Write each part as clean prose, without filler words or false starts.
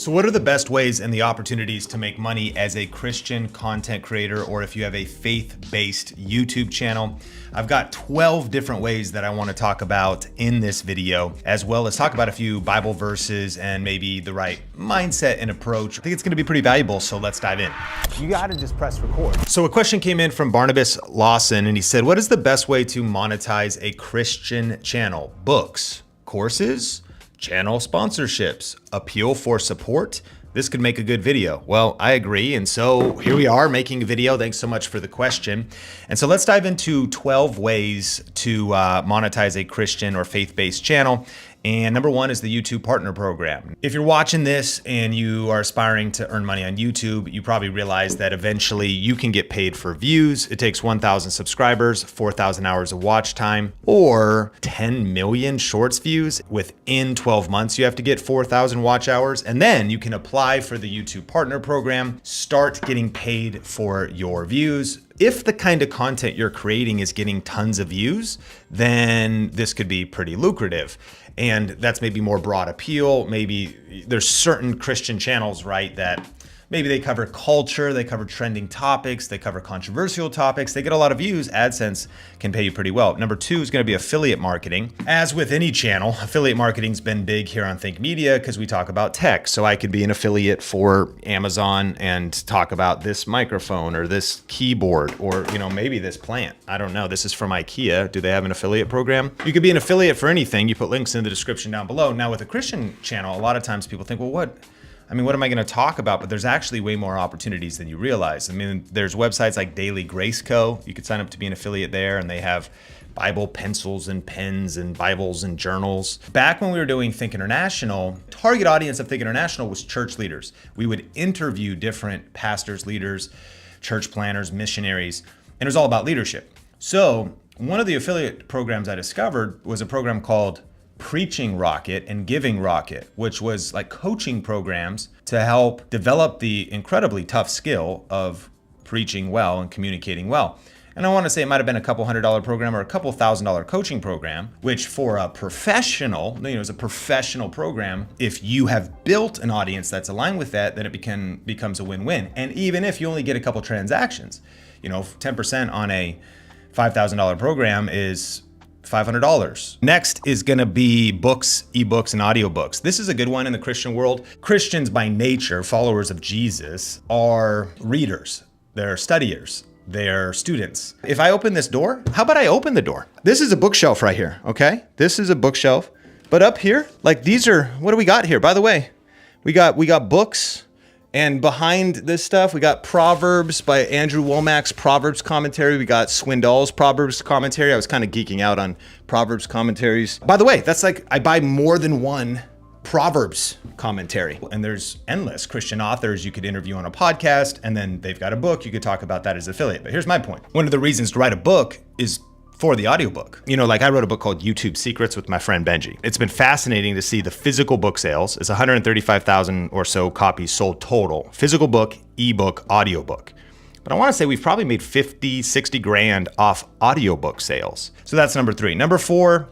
So what are the best ways and the opportunities to make money as a Christian content creator, or if you have a faith-based YouTube channel? I've got 12 different ways that I want to talk about in this video, as well as talk about a few Bible verses and maybe the right mindset and approach. I think it's going to be pretty valuable, so let's dive in. You got to just press record. So a question came in from Barnabas Lawson, and he said, what is the best way to monetize a Christian channel? Books, courses, channel sponsorships, appeal for support? This could make a good video. Well, I agree. And so here we are making a video. Thanks so much for the question. And so let's dive into 12 ways to monetize a Christian or faith-based channel. And number one is the YouTube Partner Program. If you're watching this and you are aspiring to earn money on YouTube, you probably realize that eventually you can get paid for views. It takes 1,000 subscribers, 4,000 hours of watch time, or 10 million shorts views. Within 12 months, you have to get 4,000 watch hours. And then you can apply for the YouTube Partner Program, start getting paid for your views. If the kind of content you're creating is getting tons of views, then this could be pretty lucrative. And that's maybe more broad appeal. Maybe there's certain Christian channels, right, that maybe they cover culture, they cover trending topics, they cover controversial topics, they get a lot of views. AdSense can pay you pretty well. Number two is going to be affiliate marketing. As with any channel, affiliate marketing's been big here on Think Media because we talk about tech. So I could be an affiliate for Amazon and talk about this microphone or this keyboard or, maybe this plant. I don't know. This is from IKEA. Do they have an affiliate program? You could be an affiliate for anything. You put links in the description down below. Now with a Christian channel, a lot of times people think, well, what am I going to talk about? But there's actually way more opportunities than you realize. There's websites like Daily Grace Co. You could sign up to be an affiliate there, and they have Bible pencils and pens and Bibles and journals. Back when we were doing Think International, target audience of Think International was church leaders. We would interview different pastors, leaders, church planners, missionaries, and it was all about leadership. So one of the affiliate programs I discovered was a program called Preaching Rocket and Giving Rocket, which was like coaching programs to help develop the incredibly tough skill of preaching well and communicating well. And I want to say it might have been a couple $100 program or a couple $1,000 coaching program, which for a professional, is a professional program. If you have built an audience that's aligned with that, then it becomes a win-win. And even if you only get a couple transactions, 10% on a $5,000 program is $500. Next is going to be books, ebooks, and audiobooks. This is a good one in the Christian world. Christians by nature, followers of Jesus, are readers. They're studiers. They're students. If I open this door, how about I open the door? This is a bookshelf right here, okay? This is a bookshelf. But up here, these are, what do we got here? By the way, we got books. And behind this stuff, we got Proverbs by Andrew Wommack's Proverbs commentary. We got Swindoll's Proverbs commentary. I was kind of geeking out on Proverbs commentaries. By the way, that's I buy more than one Proverbs commentary. And there's endless Christian authors you could interview on a podcast, and then they've got a book. You could talk about that as affiliate. But here's my point. One of the reasons to write a book is for the audiobook. I wrote a book called YouTube Secrets with my friend Benji. It's been fascinating to see the physical book sales. It's 135,000 or so copies sold total. Physical book, ebook, audiobook. But I want to say we've probably made 50, 60 grand off audiobook sales. So that's number three. Number four,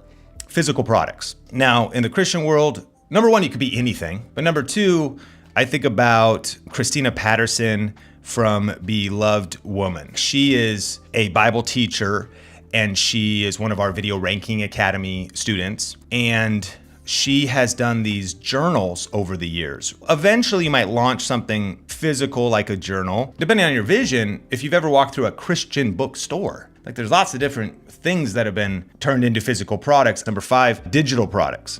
physical products. Now, in the Christian world, number one, you could be anything. But number two, I think about Christina Patterson from Beloved Woman. She is a Bible teacher, and she is one of our Video Ranking Academy students. And she has done these journals over the years. Eventually, you might launch something physical like a journal. Depending on your vision, if you've ever walked through a Christian bookstore, there's lots of different things that have been turned into physical products. Number five, digital products.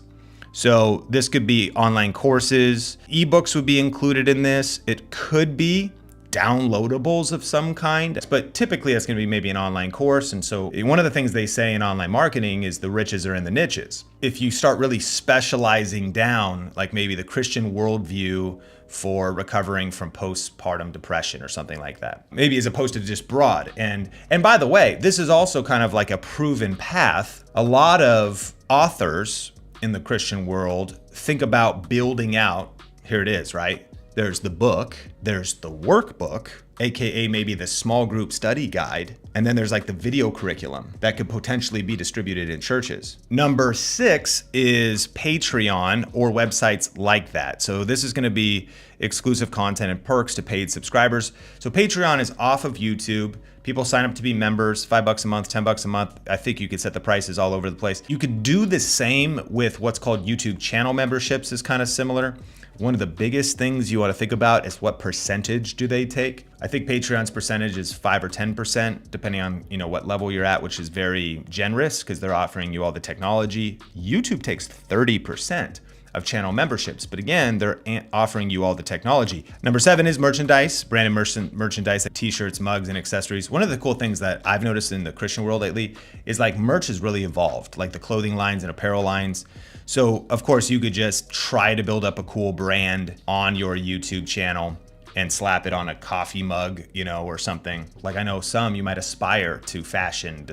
So this could be online courses. Ebooks would be included in this. It could be downloadables of some kind, but typically that's going to be maybe an online course. And so one of the things they say in online marketing is the riches are in the niches. If you start really specializing down, like maybe the Christian worldview for recovering from postpartum depression or something like that, maybe as opposed to just broad. And by the way, this is also kind of like a proven path. A lot of authors in the Christian world think about building out, here it is, right? There's the book, there's the workbook, AKA maybe the small group study guide. And then there's like the video curriculum that could potentially be distributed in churches. Number 6 is Patreon or websites like that. So this is gonna be exclusive content and perks to paid subscribers. So Patreon is off of YouTube. People sign up to be members, $5 a month, $10 a month. I think you could set the prices all over the place. You could do the same with what's called YouTube channel memberships, is kind of similar. One of the biggest things you ought to think about is what percentage do they take? I think Patreon's percentage is 5 or 10%, depending on what level you're at, which is very generous because they're offering you all the technology. YouTube takes 30% of channel memberships, but again, they're offering you all the technology. Number 7 is merchandise, branded merchandise, like t-shirts, mugs, and accessories. One of the cool things that I've noticed in the Christian world lately is like merch has really evolved, like the clothing lines and apparel lines. So of course you could just try to build up a cool brand on your YouTube channel and slap it on a coffee mug, or something. Like I know some you might aspire to fashion,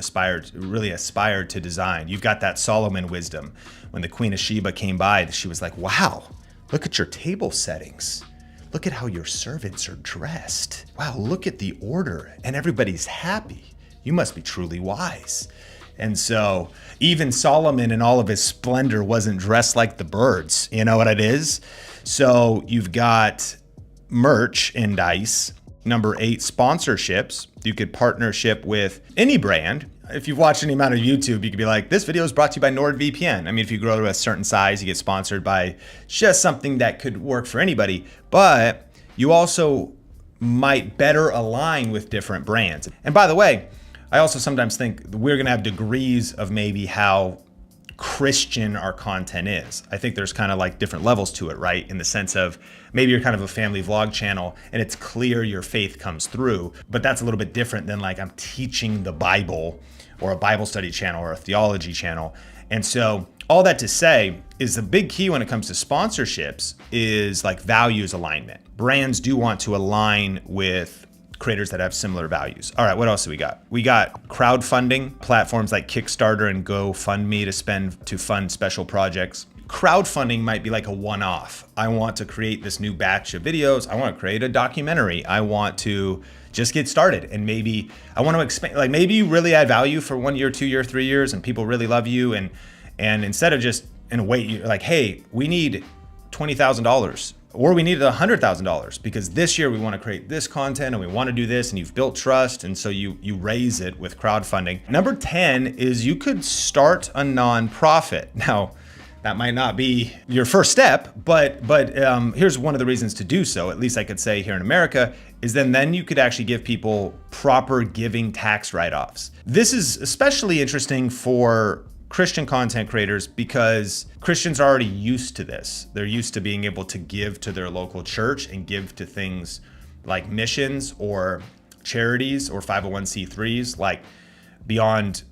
really aspire to design. You've got that Solomon wisdom. When the Queen of Sheba came by, she was like, wow, look at your table settings. Look at how your servants are dressed. Wow, look at the order and everybody's happy. You must be truly wise. And so even Solomon in all of his splendor wasn't dressed like the birds. You know what it is? So you've got merchandise. Number 8, sponsorships. You could partnership with any brand. If you've watched any amount of YouTube, you could be like, this video is brought to you by NordVPN. I mean, if you grow to a certain size, you get sponsored by just something that could work for anybody, but you also might better align with different brands. And by the way, I also sometimes think we're gonna have degrees of maybe how Christian our content is. I think there's kind of like different levels to it, right? In the sense of maybe you're kind of a family vlog channel and it's clear your faith comes through, but that's a little bit different than like I'm teaching the Bible or a Bible study channel or a theology channel. And so all that to say is the big key when it comes to sponsorships is like values alignment. Brands do want to align with creators that have similar values. All right, what else do we got? We got crowdfunding, platforms like Kickstarter and GoFundMe to fund special projects. Crowdfunding might be like a one-off. I want to create this new batch of videos. I want to create a documentary. I want to just get started. And maybe I want to expand, like maybe you really add value for 1 year, 2 year, 3 years, and people really love you. And instead of just you're like, hey, we need $20,000. Or we needed $100,000 because this year we want to create this content and we want to do this, and you've built trust, and so you raise it with crowdfunding. Number 10 is you could start a nonprofit. Now, that might not be your first step, but here's one of the reasons to do so, at least I could say here in America, is then you could actually give people proper giving tax write-offs. This is especially interesting for Christian content creators because Christians are already used to this. They're used to being able to give to their local church and give to things like missions or charities or 501c3s. Like beyond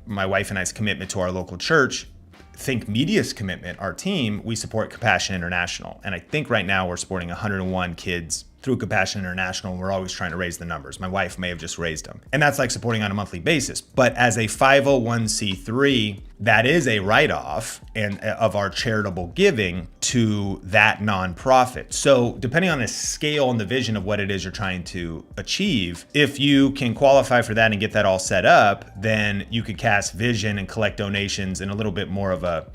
my wife and I's commitment to our local church, Think Media's commitment, our team, we support Compassion International. And I think right now we're supporting 101 kids through Compassion International, and we're always trying to raise the numbers. My wife may have just raised them. And that's like supporting on a monthly basis. But as a 501c3, that is a write-off of our charitable giving to that nonprofit. So depending on the scale and the vision of what it is you're trying to achieve, if you can qualify for that and get that all set up, then you could cast vision and collect donations in a little bit more of a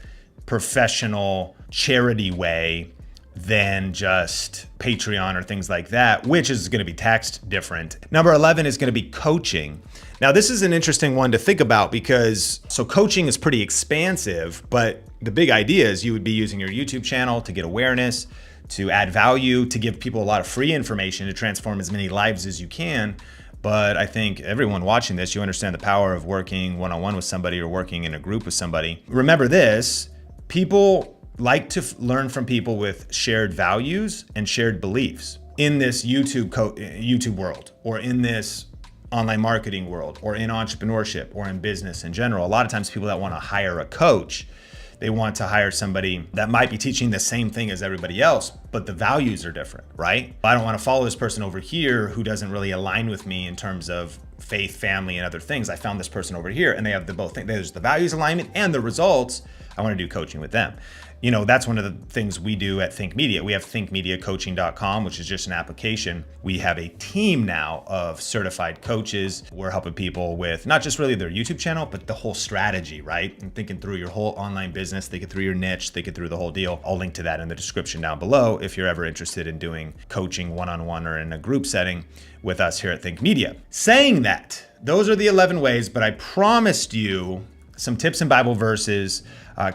professional charity way than just Patreon or things like that, which is going to be taxed different. Number 11 is going to be coaching. Now, this is an interesting one to think about because coaching is pretty expansive, but the big idea is you would be using your YouTube channel to get awareness, to add value, to give people a lot of free information, to transform as many lives as you can. But I think everyone watching this, you understand the power of working one-on-one with somebody or working in a group with somebody. Remember this, people like to learn from people with shared values and shared beliefs in this YouTube world, or in this online marketing world, or in entrepreneurship, or in business in general. A lot of times people that want to hire a coach, they want to hire somebody that might be teaching the same thing as everybody else, but the values are different, right? I don't want to follow this person over here who doesn't really align with me in terms of faith, family, and other things. I found this person over here, and they have the both things. There's the values alignment and the results I want to do coaching with them. You know, that's one of the things we do at Think Media. We have thinkmediacoaching.com, which is just an application. We have a team now of certified coaches. We're helping people with not just really their YouTube channel, but the whole strategy, right? And thinking through your whole online business, thinking through your niche, thinking through the whole deal. I'll link to that in the description down below if you're ever interested in doing coaching one-on-one or in a group setting with us here at Think Media. Saying that, those are the 11 ways, but I promised you some tips and Bible verses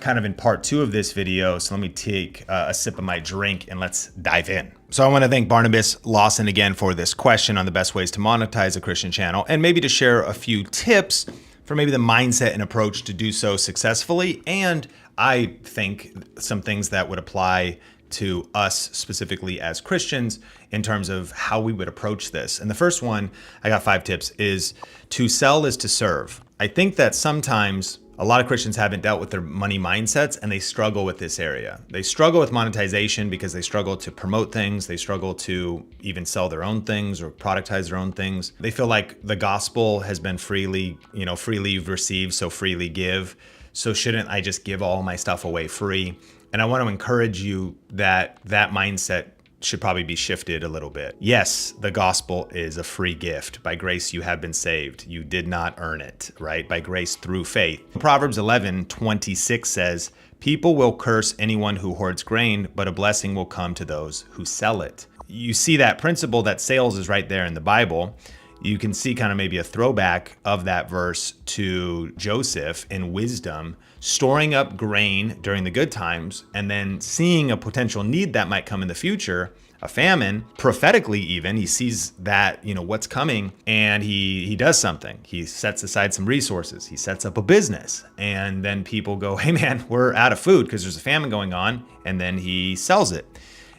kind of in part 2 of this video. So let me take a sip of my drink and let's dive in. So I want to thank Barnabas Lawson again for this question on the best ways to monetize a Christian channel, and maybe to share a few tips for maybe the mindset and approach to do so successfully. And I think some things that would apply to us specifically as Christians in terms of how we would approach this. And the first one, I got 5 tips, is to sell is to serve. I think that sometimes a lot of Christians haven't dealt with their money mindsets and they struggle with this area. They struggle with monetization because they struggle to promote things. They struggle to even sell their own things or productize their own things. They feel like the gospel has been freely received, so freely give. So shouldn't I just give all my stuff away free? And I want to encourage you that that mindset should probably be shifted a little bit. Yes, the gospel is a free gift. By grace, you have been saved. You did not earn it, right? By grace through faith. Proverbs 11:26 says, people will curse anyone who hoards grain, but a blessing will come to those who sell it. You see that principle that sales is right there in the Bible. You can see kind of maybe a throwback of that verse to Joseph in wisdom, storing up grain during the good times and then seeing a potential need that might come in the future, a famine, prophetically even. He sees that, what's coming, and he does something. He sets aside some resources. He sets up a business, and then people go, hey man, we're out of food because there's a famine going on, and then he sells it.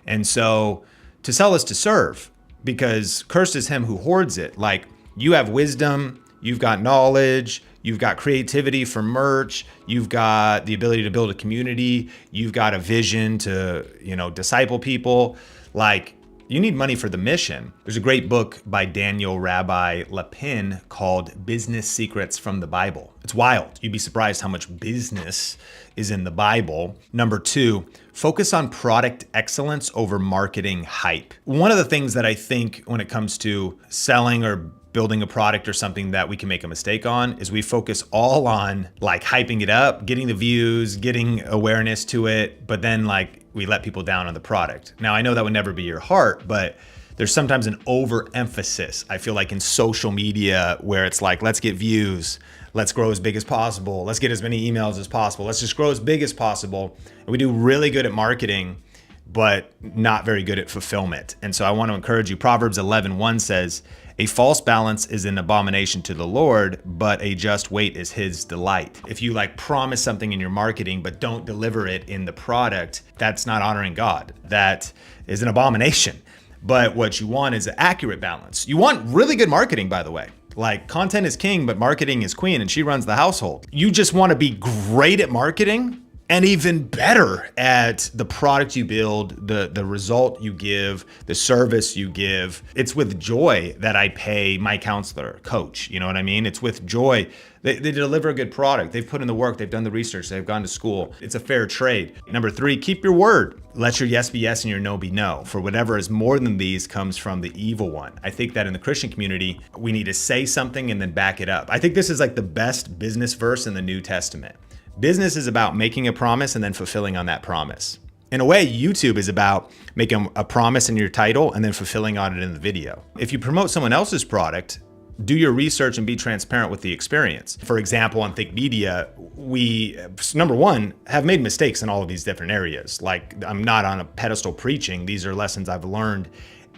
And so to sell is to serve, because cursed is him who hoards it. Like, you have wisdom, you've got knowledge, you've got creativity for merch, you've got the ability to build a community, you've got a vision to, disciple people. Like, you need money for the mission. There's a great book by Daniel Rabbi Lapin called Business Secrets from the Bible. It's wild. You'd be surprised how much business is in the Bible. Number 2, focus on product excellence over marketing hype. One of the things that I think when it comes to selling or building a product or something that we can make a mistake on is we focus all on like hyping it up, getting the views, getting awareness to it, but then like we let people down on the product. Now, I know that would never be your heart, but there's sometimes an overemphasis, I feel like, in social media where it's like, let's get views, let's grow as big as possible, let's get as many emails as possible, let's just grow as big as possible. And we do really good at marketing, but not very good at fulfillment. And so I want to encourage you. Proverbs 11:1 says, a false balance is an abomination to the Lord, but a just weight is his delight. If you promise something in your marketing, but don't deliver it in the product, that's not honoring God. That is an abomination. But what you want is an accurate balance. You want really good marketing, by the way. Like, content is king, but marketing is queen, and she runs the household. You just want to be great at marketing and even better at the product you build, the result you give, the service you give. It's with joy that I pay my counselor, coach, you know what I mean? It's with joy. They deliver a good product. They've put in the work, they've done the research, they've gone to school. It's a fair trade. Number 3, keep your word. Let your yes be yes and your no be no. For whatever is more than these comes from the evil one. I think that in the Christian community, we need to say something and then back it up. I think this is like the best business verse in the New Testament. Business is about making a promise and then fulfilling on that promise. In a way, YouTube is about making a promise in your title and then fulfilling on it in the video. If you promote someone else's product, do your research and be transparent with the experience. For example, on Think Media, we, number 1, have made mistakes in all of these different areas. Like, I'm not on a pedestal preaching. These are lessons I've learned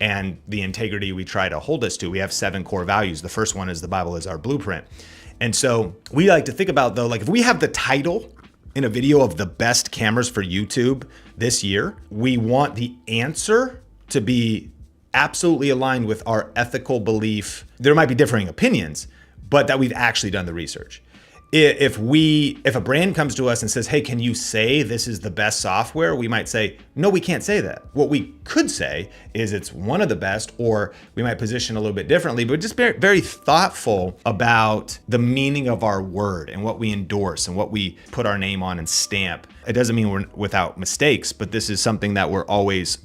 and the integrity we try to hold us to. We have 7 core values. The first one is the Bible is our blueprint. And so we like to think about, though, like, if we have the title in a video of the best cameras for YouTube this year, we want the answer to be absolutely aligned with our ethical belief. There might be differing opinions, but that we've actually done the research. if a brand comes to us and says, hey, can you say this is the best software? We might say, no, we can't say that. What we could say is it's one of the best, or we might position a little bit differently, but just very, very thoughtful about the meaning of our word and what we endorse and what we put our name on and stamp. It doesn't mean we're without mistakes, but this is something that we're always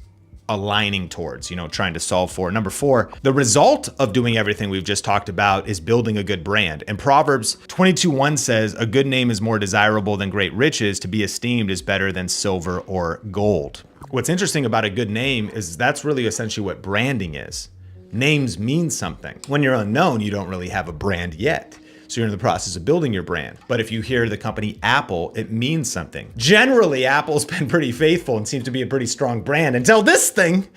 aligning towards, trying to solve for. Number 4, the result of doing everything we've just talked about is building a good brand. And Proverbs 22:1 says, a good name is more desirable than great riches. To be esteemed is better than silver or gold. What's interesting about a good name is that's really essentially what branding is. Names mean something. When you're unknown, you don't really have a brand yet. So you're in the process of building your brand. But if you hear the company Apple, it means something. Generally, Apple's been pretty faithful and seems to be a pretty strong brand until this thing.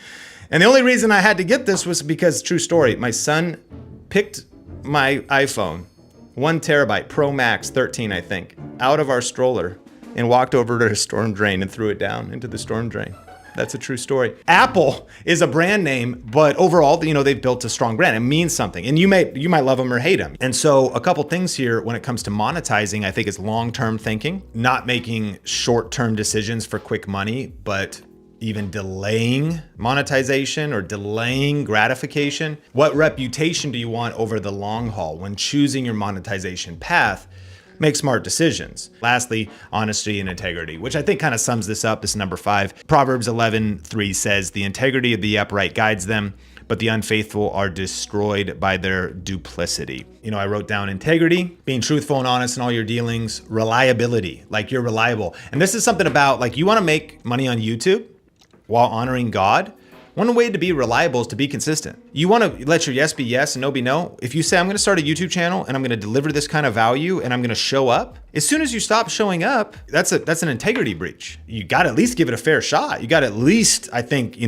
And the only reason I had to get this was because, true story, my son picked my iPhone, 1 terabyte, Pro Max 13, I think, out of our stroller and walked over to a storm drain and threw it down into the storm drain. That's a true story. Apple is a brand name, but overall, they've built a strong brand. It means something, and you might love them or hate them. And so a couple things here when it comes to monetizing, I think is long-term thinking, not making short-term decisions for quick money, but even delaying monetization or delaying gratification. What reputation do you want over the long haul when choosing your monetization path? Make smart decisions. Lastly, honesty and integrity, which I think kind of sums this up. This is number 5. Proverbs 11:3 says, the integrity of the upright guides them, but the unfaithful are destroyed by their duplicity. I wrote down integrity, being truthful and honest in all your dealings, reliability, like you're reliable. And this is something about, like, you want to make money on YouTube while honoring God. One way to be reliable is to be consistent. You want to let your yes be yes and no be no. If you say, I'm going to start a YouTube channel and I'm going to deliver this kind of value and I'm going to show up, as soon as you stop showing up, that's an integrity breach. You got to at least give it a fair shot. You got to at least, I think,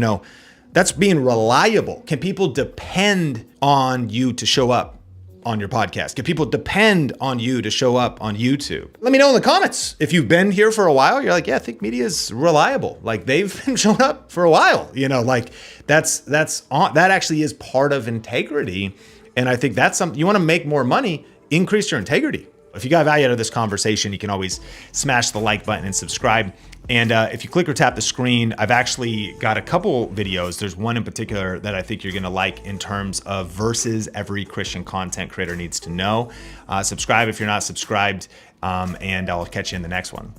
that's being reliable. Can people depend on you to show up on your podcast? Can people depend on you to show up on YouTube? Let me know in the comments. If you've been here for a while, you're like, yeah, I think media is reliable. Like, they've been showing up for a while, like that actually is part of integrity. And I think that's something you want to make more money, increase your integrity. If you got value out of this conversation, you can always smash the like button and subscribe. And if you click or tap the screen, I've actually got a couple videos. There's one in particular that I think you're gonna like in terms of verses every Christian content creator needs to know. Subscribe if you're not subscribed, and I'll catch you in the next one.